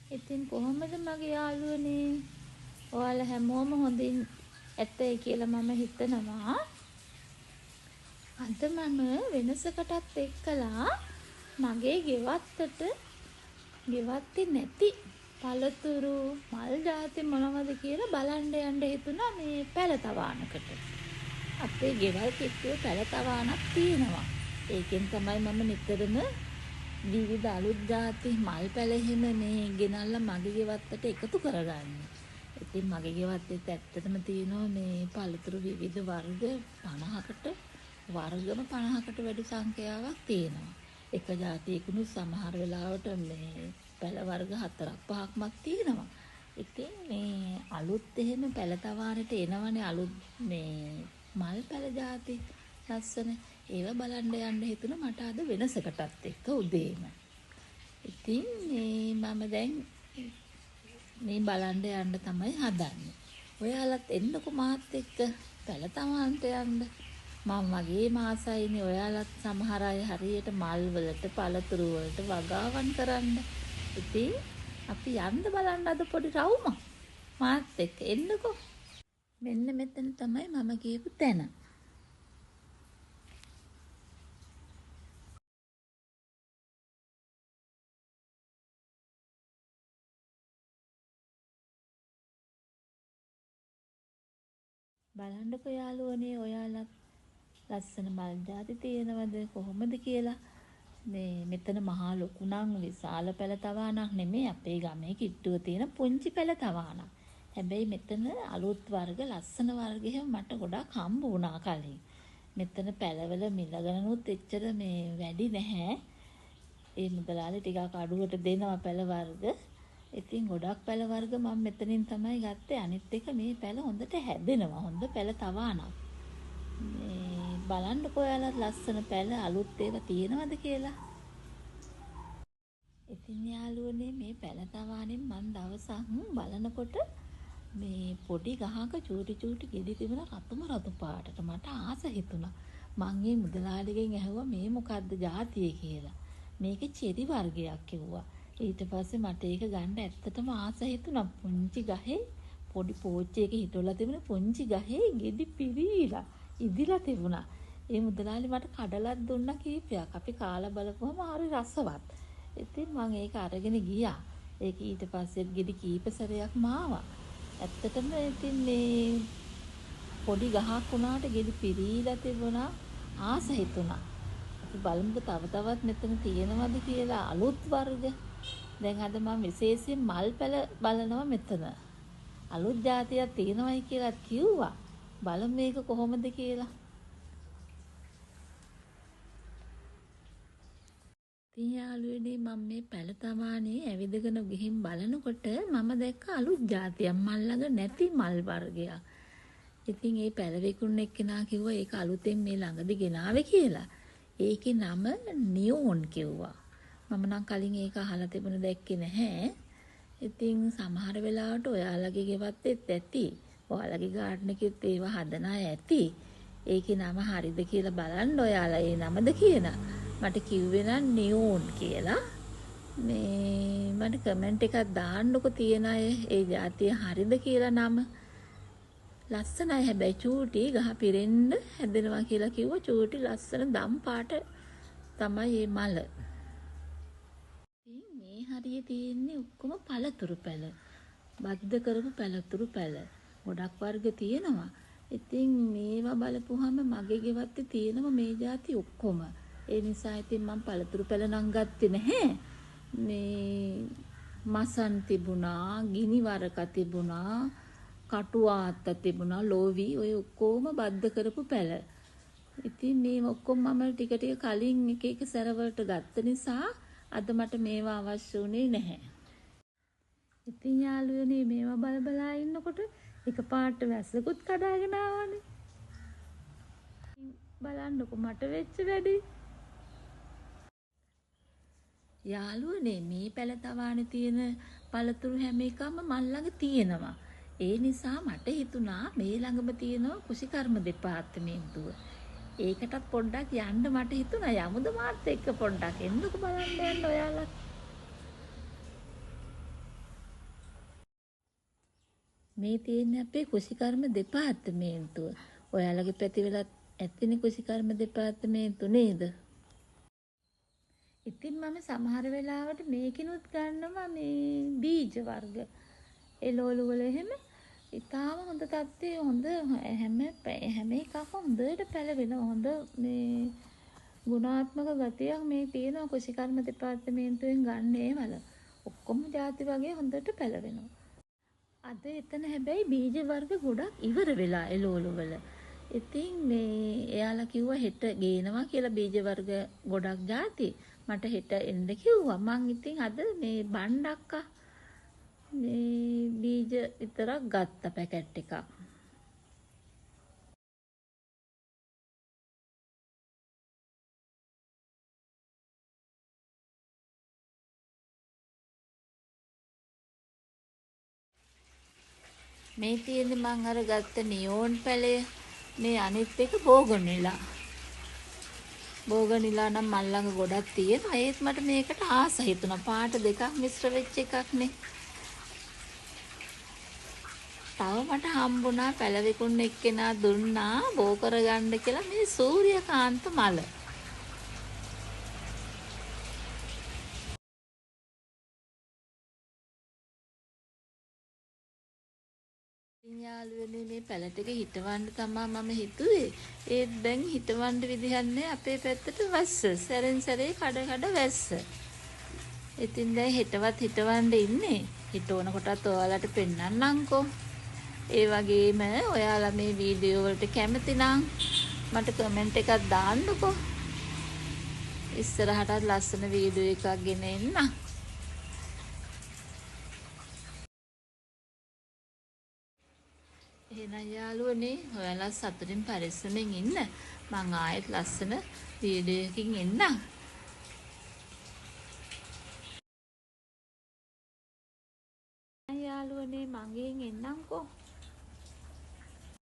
ඉතින් කොහොමද මගේ යාළුවනේ? ඔයාලා හැමෝම හොඳින් ඇත්තයි කියලා මම හිතනවා. අද මම වෙනසකටත් එක්කලා මගේ ගෙවත්තට ගෙවත්තේ නැති පළතුරු මල් ಜಾති මොනවද කියලා බලන්න යන්න හිතුණා මේ පැලතවානකට. අපේ ගෙවල් කිට්ටුවේ පැලතවානක් තියෙනවා. ඒකෙන් තමයි මම නිතරම විවිධ අලුත් ಜಾති මල් පැල එහෙම මේ ගෙනල්ලා මගේ ගෙවත්තට එකතු කරගන්නේ. ඉතින් මගේ ගෙවත්තෙත් ඇත්තටම තියෙනවා මේ පළතුරු විවිධ වර්ග 50කට වර්ගම 50කට වැඩි සංඛ්‍යාවක් තියෙනවා. එක જાතියකුණු සමහර වෙලාවට මේ පැල වර්ග 4ක් 5ක්මත් තියෙනවා. ඉතින් මේ අලුත් එහෙම පැලතවාරට එනවනේ අලුත් මේ මල් පැල ಜಾති ලස්සන ඒවා බලන්න යන්න හිතුණා මට අද වෙනසකටත් එක්ක උදේම. ඉතින් මම දැන් මේ බලන්න යන්න තමයි හදන්නේ. ඔයාලත් එන්නකෝ මාත් එක්ක පැලතවාන්ට යන්න. මම වගේ මාසයිනේ ඔයාලත් සමහර අය හරියට මල් වලට පළතුරු වලට වගාවන් කරන්න. ඉතින් අපි යන්න බලන්න අද පොඩි රවුමක්. මාත් එක්ක එන්නකෝ. මෙන්න මෙතන තමයි මම කියපු තැන. බලන්නකෝ යාළුවනේ ඔයාලත් ලස්සන මල් ಜಾති තියෙනවද කොහොමද කියලා. මේ මෙතන මහා ලොකු නම් විශාල පැලතවානක් නෙමෙයි අපේ ගමේ කිට්ටුව තියෙන පුංචි පැලතවානක්. හැබැයි මෙතන අලුත් වර්ග ලස්සන වර්ග එහෙම මට ගොඩක් හම්බ වුණා කලින්. මෙතන පැලවල මිල ගණනුත් එච්චර මේ වැඩි නැහැ. ඒ මුදලාලි ටිකක් අඩුවට දෙනවා පැල වර්ග. ඉතින් ගොඩක් පැල වර්ග මම මෙතනින් තමයි ගත්තේ. අනිත් එක මේ පැල හොඳට හැදෙනවා. හොඳ පැල තවානක්. මේ බලන්නකෝ ඔයාලත් ලස්සන පැල අලුත් ඒවා තියෙනවද කියලා. ඉතින් යාළුවනේ මේ පැල තවානෙන් මම දවසක් බලනකොට මේ පොඩි ගහක චූටි ගෙඩි තිබුණ රතුම රතු පාටට මට ආස හිතුණා. මං ඒ මුදලාලිගෙන් ඇහුවා මේ මොකද්ද જાතිය කියලා. මේකේ චෙරි වර්ගයක් කිව්වා. ඊට පස්සේ මට ඒක ගන්න ඇත්තටම ආස හිතුණා. පුංචි ගහේ පොඩි පෝච්චියක හිටවලා තිබුණ පුංචි ගහේ ගෙඩි පිරීලා ඉදිලා තිබුණා. ඒ මුදලාලි මට කඩලක් දුන්නා කීපයක්. අපි කාලා බලපුවම හරි රසවත්. ඉතින් මම ඒක අරගෙන ගියා. ඒක ඊට පස්සේ ගෙඩි කීප සැරයක්ම ආවා. ඇත්තටම ඉතින් මේ පොඩි ගහක් වුණාට ගෙඩි පිරීලා තිබුණා ආස හිතුණා. අපි බලමුකෝ තව තවත් මෙතන තියෙනවද කියලා අලුත් වර්ග. දැන් අද මම විශේෂයෙන් මල් පැල බලනවා මෙතන. අලුත් జాතියක් තියෙනවයි කියලා කිව්වා. බලමු මේක කොහොමද කියලා. ඉතින් යාළුවනේ මම මේ පැල තමානේ ඇවිදගෙන ගිහින් බලනකොට මම දැක්ක අලුත් జాතියක් මල් ළඟ නැති මල් වර්ගයක්. ඉතින් ඒ පැල විකුණන එක්කෙනා කිව්වා ඒක අලුතෙන් මේ ළඟදි ගෙනාවේ කියලා. ඒකේ නම නියෝන් කිව්වා. මම නම් කලින් ඒක අහලා තිබුණ දැක්කේ නැහැ. ඉතින් සමහර වෙලාවට ඔයාලගේ ගෙවත්තෙත් ඇති. ඔයාලගේ ගාඩන් එකෙත් ඒවා හදන අය ඇති. ඒකේ නම හරිද කියලා බලන්න ඔයාලා ඒ නමද කියලා. මට කිව්වේ නම් නියෝන් කියලා. මේ මට කමෙන්ට් එකක් දාන්නකො තියෙන අය ඒ જાතිය හරිද කියලා නම. ලස්සනයි හැබැයි චූටි ගහ පිරෙන්න හැදෙනවා කියලා කිව්වා. චූටි ලස්සන දම් පාට තමයි මේ මල. ඉතින් මේ හරිය තියෙන්නේ ඔක්කොම පළතුරු පැල. බද්ද කරපු පළතුරු පැල. ගොඩක් වර්ග තියෙනවා. ඉතින් මේවා බලපුවහම මගේ ගෙවත්තේ තියෙනවා මේ જાති ඔක්කොම. ඒ නිසා ඉතින් මම පළතුරු පැල නම් ගත්තේ නැහැ. මේ මසන් තිබුණා, ගිනි වරක තිබුණා, කටුආත්ත තිබුණා, ලෝවි ඔය ඔක්කොම බද්ද කරපු පැල. ඉතින් මේ ඔක්කොම මම ටික කලින් එක සැරවලට ගත්ත නිසා අද මට මේවා අවශ්‍ය වුණේ නැහැ. ඉතින් යාළුවනේ මේවා බලා ඉන්නකොට එකපාරට වැස්සකුත් කඩාගෙන ආවනේ. බලන්නකො මට වෙච්ච වැඩේ. යාළුවනේ මේ පැල තවානේ තියෙන පළතුරු හැම එකම මල් ළඟ තියෙනවා. ඒ නිසා මට හිතුණා මේ ළඟම තියෙනවා කුෂිකර්ම දෙපාර්තමේන්තුව. ඒකටත් පොඩ්ඩක් යන්න මට හිතුණා යමුද මාත් එක්ක පොඩ්ඩක් එන්නකෝ බලන්න යන්න ඔයාලා. මේ තියෙන්නේ අපේ කුසිකර්ම දෙපාර්තමේන්තුව. ඔයාලගේ පැතිවලත් ඇත්තනේ කුසිකර්ම දෙපාර්තමේන්තුව නේද? ඉතින් මම සමහර වෙලාවට මේකිනුත් ගන්නවා මේ බීජ වර්ග. එළවලු වල එහෙම ඉතාලම හොඳ තත්ත්වයේ හොඳ හැම එකක්ම හොඳට පැලවෙනවා. හොඳ මේ ගුණාත්මක ගතියක් මේ තියෙනවා කුසිකර්ම දෙපාර්තමේන්තුවෙන් ගන්න ඒවල. ඔක්කොම ಜಾති වගේ හොඳට පැලවෙනවා. අද එතන හැබැයි බීජ වර්ග ගොඩක් ඉවර වෙලා එළවලු වල. ඉතින් මේ එයාලා කිව්වා හෙට ගේනවා කියලා බීජ වර්ග ගොඩක් ಜಾති. මට හෙට එන්න කිව්වා. මං ඉතින් අද මේ බණ්ඩක්කා මේ බීජ විතරක් ගත්ත පැකට් එකක්. මේ තියෙන්නේ මං අර ගත්ත නියෝන් පැලය. මේ අනිත් එක බෝගොනිලා. බෝගනිලා නම් මල් ළඟ ගොඩක් තියෙනවා. ඒත් මට මේකට ආස හිතුණා. පාට දෙකක් මිශ්‍ර වෙච්ච එකක්නේ. තව මට හම්බුණා පැලවිකුන් එක්කෙනා දුන්නා බෝ කරගන්න කියලා මේ සූර්යකාන්ත මල. යාළුවනේ මේ පැල ටික හිටවන්න තමයි මම හිතුවේ. ඒත් දැන් හිටවන්න විදිහක් නැහැ අපේ පැත්තට වැස්ස. සැරෙන් සැරේ කඩ වැස්ස. ඉතින් දැන් හෙටවත් හිටවන්න ඉන්නේ. හිටවන කොටත් ඔයාලට පෙන්නන්නම්කෝ. ඒ වගේම ඔයාලා මේ වීඩියෝ වලට කැමති නම් මට කමෙන්ට් එකක් දාන්නකෝ. ඉස්සරහටත් ලස්සන වීඩියෝ එකක් ගෙන එන්න. එහෙනම් යාළුවනේ ඔයාලා සතුටින් පරිස්සමෙන් ඉන්න. මං ආයෙත් ලස්සන වීඩියෝ එකකින් එන්නම්. යාළුවනේ මගෙන් එන්නම්කෝ.